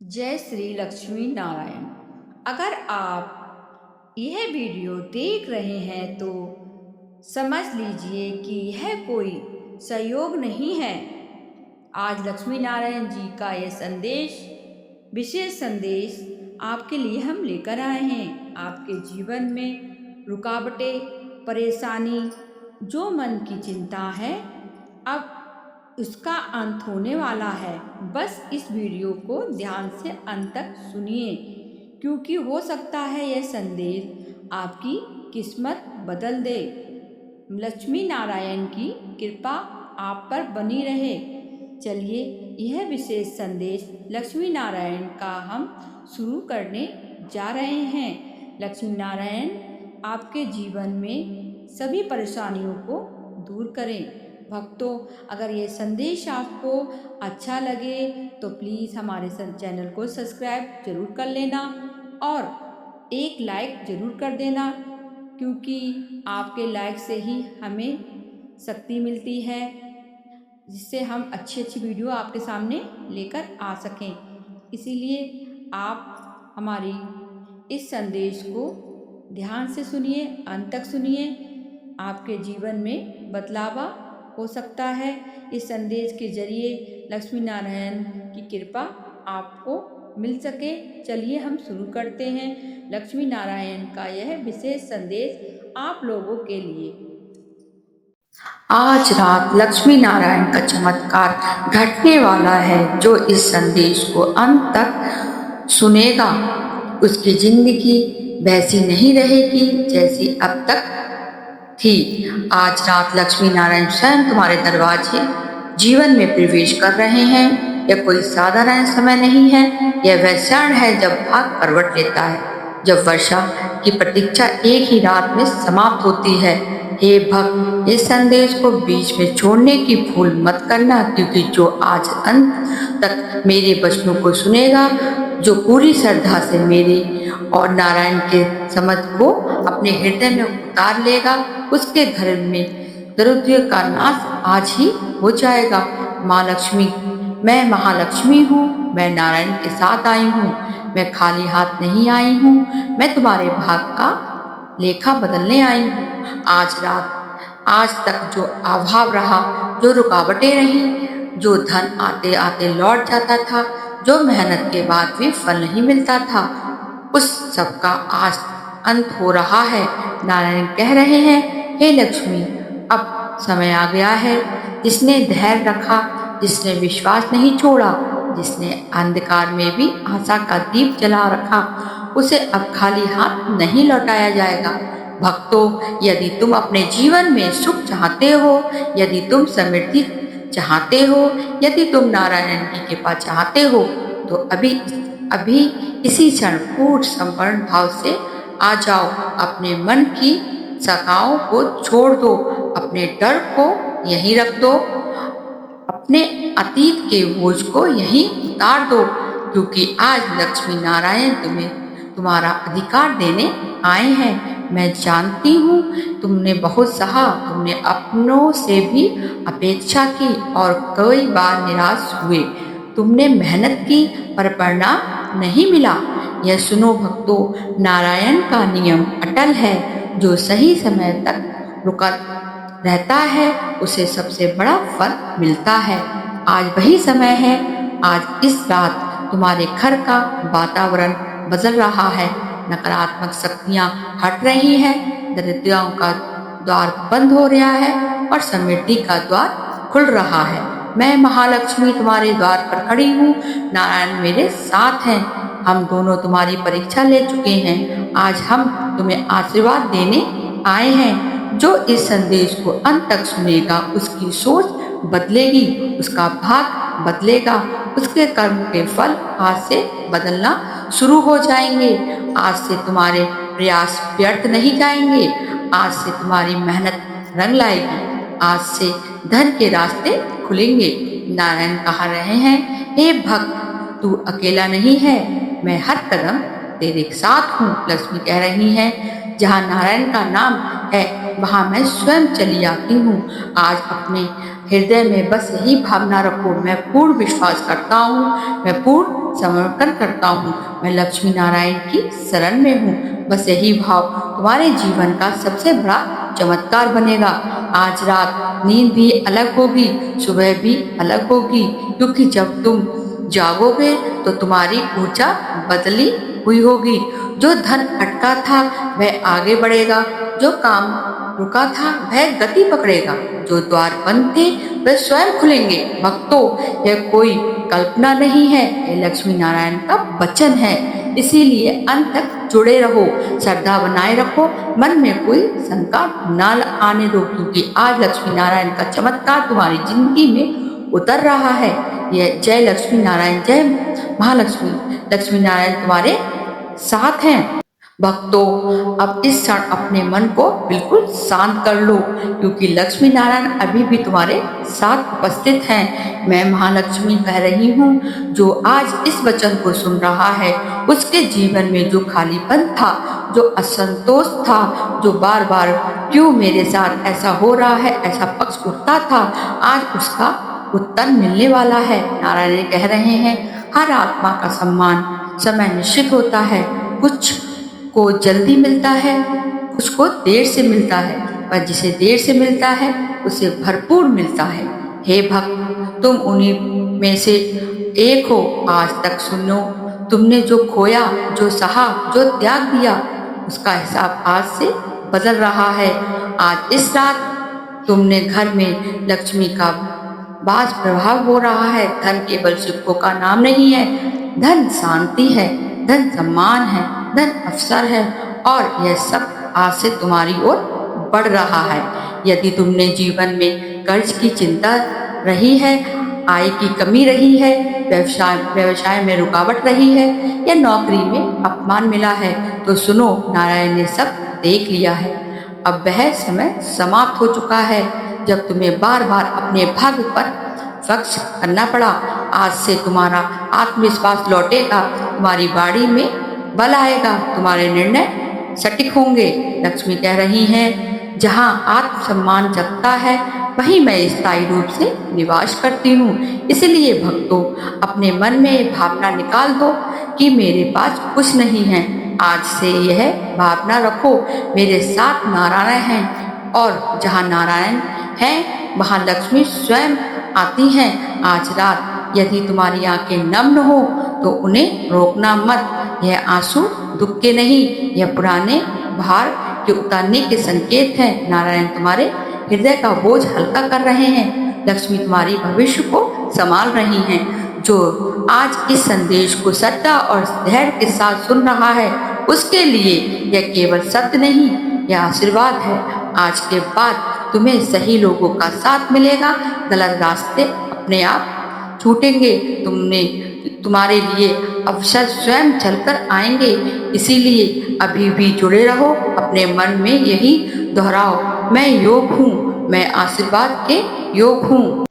जय श्री लक्ष्मी नारायण। अगर आप यह वीडियो देख रहे हैं तो समझ लीजिए कि यह कोई सहयोग नहीं है। आज लक्ष्मी नारायण जी का यह संदेश, विशेष संदेश आपके लिए हम लेकर आए हैं। आपके जीवन में रुकावटें, परेशानी, जो मन की चिंता है, अब उसका अंत होने वाला है। बस इस वीडियो को ध्यान से अंत तक सुनिए, क्योंकि हो सकता है यह संदेश आपकी किस्मत बदल दे। लक्ष्मी नारायण की कृपा आप पर बनी रहे। चलिए यह विशेष संदेश लक्ष्मी नारायण का हम शुरू करने जा रहे हैं। लक्ष्मी नारायण आपके जीवन में सभी परेशानियों को दूर करें। भक्तों, अगर ये संदेश आपको अच्छा लगे तो प्लीज़ हमारे चैनल को सब्सक्राइब जरूर कर लेना और एक लाइक जरूर कर देना, क्योंकि आपके लाइक से ही हमें शक्ति मिलती है, जिससे हम अच्छी अच्छी वीडियो आपके सामने लेकर आ सकें। इसीलिए आप हमारी इस संदेश को ध्यान से सुनिए, अंत तक सुनिए। आपके जीवन में बदलाव हो सकता है। इस संदेश के जरिए लक्ष्मी नारायण की कृपा आपको मिल सके। चलिए हम शुरू करते हैं लक्ष्मी नारायण का यह विशेष संदेश आप लोगों के लिए। आज रात लक्ष्मी नारायण का चमत्कार घटने वाला है। जो इस संदेश को अंत तक सुनेगा, उसकी जिंदगी वैसी नहीं रहेगी जैसी अब तक थी। आज रात लक्ष्मी नारायण स्वयं तुम्हारे दरवाजे जीवन में प्रवेश कर रहे हैं। यह कोई साधारण समय नहीं है। यह वह क्षण है जब भाग करवट लेता है, जब वर्षा की प्रतीक्षा एक ही रात में समाप्त होती है। हे भक्त, इस संदेश को बीच में छोड़ने की भूल मत करना, क्योंकि जो आज अंत तक मेरे वचनों को सुनेगा, जो पूरी श्रद्धा से मेरे और नारायण के समझ को अपने हृदय में उतार लेगा, उसके घर में दरिद्र का नाश आज ही हो जाएगा। माँ लक्ष्मी, मैं महालक्ष्मी हूँ। मैं नारायण के साथ आई हूँ। मैं खाली हाथ नहीं आई हूँ। मैं तुम्हारे भाग का लेखा बदलने आई हूँ। आज रात, आज तक जो अभाव रहा, जो रुकावटें रही, जो धन आते आते लौट जाता था, जो मेहनत के बाद भी फल नहीं मिलता था, उस सब का आज अंत हो रहा है। नारायण कह रहे हैं, हे लक्ष्मी, अब समय आ गया है। जिसने धैर्य रखा, जिसने विश्वास नहीं छोड़ा, जिसने अंधकार में भी आशा का दीप जला रखा, उसे अब खाली हाथ नहीं लौटाया जाएगा। भक्तों, यदि तुम अपने जीवन में सुख चाहते हो, यदि तुम समृद्धि चाहते हो, यदि तुम नारायण की कृपा चाहते हो, तो अभी इसी क्षण पूर्ण समर्पण भाव से आ जाओ। अपने मन की शंकाओं को छोड़ दो, अपने डर को यहीं रख दो, अपने अतीत के बोझ को यहीं उतार दो, क्योंकि आज लक्ष्मी नारायण तुम्हें तुम्हारा अधिकार देने आए हैं। मैं जानती हूँ, तुमने बहुत सहा, तुमने अपनों से भी अपेक्षा की और कई बार निराश हुए। तुमने मेहनत की पर परिणाम नहीं मिला। यह सुनो भक्तों, नारायण का नियम अटल है। जो सही समय तक रुका रहता है, उसे सबसे बड़ा फल मिलता है। आज वही समय है। आज इस रात तुम्हारे घर का वातावरण बदल रहा है। नकारात्मक शक्तियां हट रही हैं, दरिद्रताओं का द्वार बंद हो रहा है और समृद्धि का द्वार खुल रहा है। मैं महालक्ष्मी तुम्हारे द्वार पर खड़ी हूँ। नारायण मेरे साथ हैं। हम दोनों तुम्हारी परीक्षा ले चुके हैं। आज हम तुम्हें आशीर्वाद देने आए हैं। जो इस संदेश को अंत तक सुनेगा, उसकी सोच बदलेगी, उसका भाग बदलेगा, उसके कर्म के फल आज से बदलना शुरू हो जाएंगे। आज से तुम्हारे प्रयास व्यर्थ नहीं जाएंगे। आज से तुम्हारी मेहनत रंग लाएगी। आज से धन के रास्ते खुलेंगे। नारायण कह रहे हैं, हे भक्त, तू अकेला नहीं है। मैं हर कदम तेरे साथ हूँ। लक्ष्मी कह रही हैं, जहाँ नारायण का नाम है, वहाँ मैं स्वयं चली आती हूँ। आज अपने हृदय में बस यही भावना रखो, मैं पूर्ण विश्वास करता हूँ, मैं पूर्ण समर्पण करता हूँ, मैं लक्ष्मी नारायण की शरण में हूँ। बस यही भाव तुम्हारे जीवन का सबसे बड़ा चमत्कार बनेगा। आज रात नींद भी अलग होगी, सुबह भी अलग होगी, क्योंकि जब तुम जागोगे तो तुम्हारी ऊर्जा बदली हुई होगी। जो धन अटका था वह आगे बढ़ेगा, जो काम रुका था वह गति पकड़ेगा, जो द्वार बंद थे वह स्वयं खुलेंगे। भक्तों, यह कोई कल्पना नहीं है, यह लक्ष्मी नारायण का वचन है। इसीलिए अंत तक जुड़े रहो, श्रद्धा बनाए रखो, मन में कोई शंका न आने दो, क्योंकि आज लक्ष्मी नारायण का चमत्कार तुम्हारी जिंदगी में उतर रहा है। यह जय लक्ष्मी नारायण, जय महालक्ष्मी। लक्ष्मी नारायण तुम्हारे साथ हैं। भक्तों, अब इस क्षण अपने मन को बिल्कुल शांत कर लो, क्योंकि लक्ष्मी नारायण अभी भी तुम्हारे साथ उपस्थित हैं। मैं महालक्ष्मी कह रही हूँ, जो आज इस वचन को सुन रहा है, उसके जीवन में जो खालीपन था, जो असंतोष था, जो बार बार क्यों मेरे साथ ऐसा हो रहा है, ऐसा पक्ष उठता था, आज उसका उत्तर मिलने वाला है। नारायण कह रहे हैं, हर आत्मा का सम्मान समय निश्चित होता है। कुछ को जल्दी मिलता है, कुछ को देर से मिलता है, पर जिसे देर से मिलता है उसे भरपूर मिलता है। हे भक्त, तुम उन्हीं में से एक हो। आज तक सुनो, तुमने जो खोया, जो सहा, जो त्याग दिया, उसका हिसाब आज से बदल रहा है। आज इस रात तुमने घर में लक्ष्मी का वास प्रभाव हो रहा है। धन केवल सुखों का नाम नहीं है, धन शांति है, धन सम्मान है, धन अवसर है, और यह सब आज से तुम्हारी ओर बढ़ रहा है। यदि तुमने जीवन में कर्ज की चिंता रही है, आय की कमी रही है, व्यवसाय में रुकावट रही है, या नौकरी में अपमान मिला है, तो सुनो, नारायण ने सब देख लिया है। अब वह समय समाप्त हो चुका है जब तुम्हें बार बार अपने भाग्य पर फक्स करना पड़ा। आज से तुम्हारा आत्मविश्वास लौटेगा, तुम्हारी बाड़ी में बल आएगा, तुम्हारे निर्णय सटीक होंगे। लक्ष्मी कह रही हैं, जहाँ आत्मसम्मान जगता है वहीं मैं स्थायी रूप से निवास करती हूँ। इसलिए भक्तों, अपने मन में भावना निकाल दो कि मेरे पास कुछ नहीं है। आज से यह भावना रखो, मेरे साथ नारायण हैं, और जहाँ नारायण हैं वहाँ लक्ष्मी स्वयं आती हैं। आज रात यदि तुम्हारी आंखें नम्न हो तो उन्हें रोकना मत। यह आंसू दुख के नहीं, यह पुराने भार के उतारने के संकेत हैं। नारायण तुम्हारे हृदय का बोझ हल्का कर रहे हैं, लक्ष्मी तुम्हारी भविष्य को संभाल रही हैं। जो आज इस संदेश को श्रद्धा और धैर्य के साथ सुन रहा है, उसके लिए यह केवल सत्य नहीं, यह आशीर्वाद है। आज के बाद तुम्हें सही लोगों का साथ मिलेगा, गलत रास्ते अपने आप छूटेंगे। तुम्हारे लिए अवसर स्वयं चलकर आएंगे। इसीलिए अभी भी जुड़े रहो, अपने मन में यही दोहराओ, मैं योग हूँ, मैं आशीर्वाद के योग हूँ,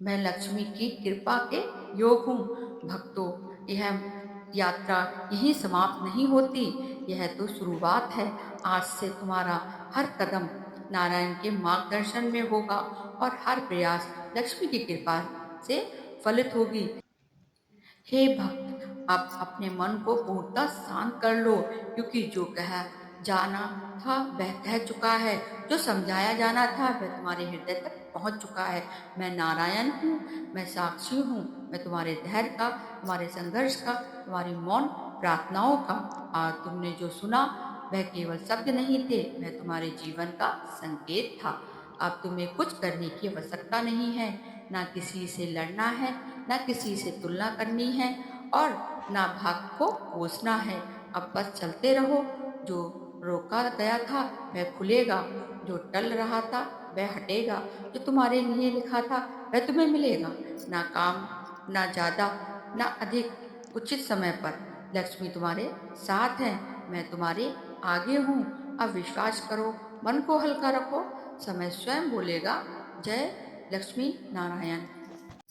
मैं लक्ष्मी की कृपा के योग हूँ। भक्तों, यह यात्रा यहीं समाप्त नहीं होती, यह तो शुरुआत है। आज से तुम्हारा हर कदम नारायण के मार्गदर्शन में होगा, और हर प्रयास लक्ष्मी की कृपा से फलित होगी। हे भक्त, अब अपने मन को पूर्णतः शांत कर लो, क्योंकि जो कहा जाना था वह कह चुका है, जो समझाया जाना था वह तुम्हारे हृदय तक पहुंच चुका है। मैं नारायण हूँ, मैं साक्षी हूँ, मैं तुम्हारे धैर्य का, तुम्हारे संघर्ष का, तुम्हारी मौन प्रार्थनाओं का। आज तुमने जो सुना वह केवल शब्द नहीं थे, वह तुम्हारे जीवन का संकेत था। अब तुम्हें कुछ करने की आवश्यकता नहीं है, ना किसी से लड़ना है, ना किसी से तुलना करनी है, और ना भाग को कोसना है। अब बस चलते रहो, जो रोका गया था वह खुलेगा, जो टल रहा था वह हटेगा, जो तुम्हारे लिए लिखा था वह तुम्हें मिलेगा। ना काम, ना ज्यादा, ना अधिक, उचित समय पर लक्ष्मी तुम्हारे साथ है। मैं तुम्हारे आगे हूँ, अब विश्वास करो, मन को हल्का रखो, समय स्वयं बोलेगा, जय लक्ष्मी नारायण।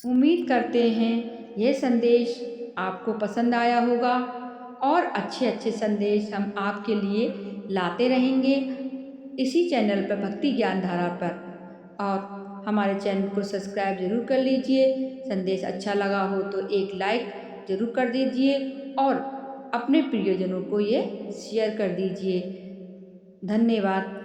उम्मीद करते हैं ये संदेश आपको पसंद आया होगा, और अच्छे अच्छे संदेश हम आपके लिए लाते रहेंगे। इसी चैनल पर भक्ति ज्ञान धारा पर। और हमारे चैनल को सब्सक्राइब जरूर कर लीजिए। संदेश अच्छा लगा हो तो एक लाइक जरूर कर दीजिए और अपने प्रियजनों को ये शेयर कर दीजिए। धन्यवाद।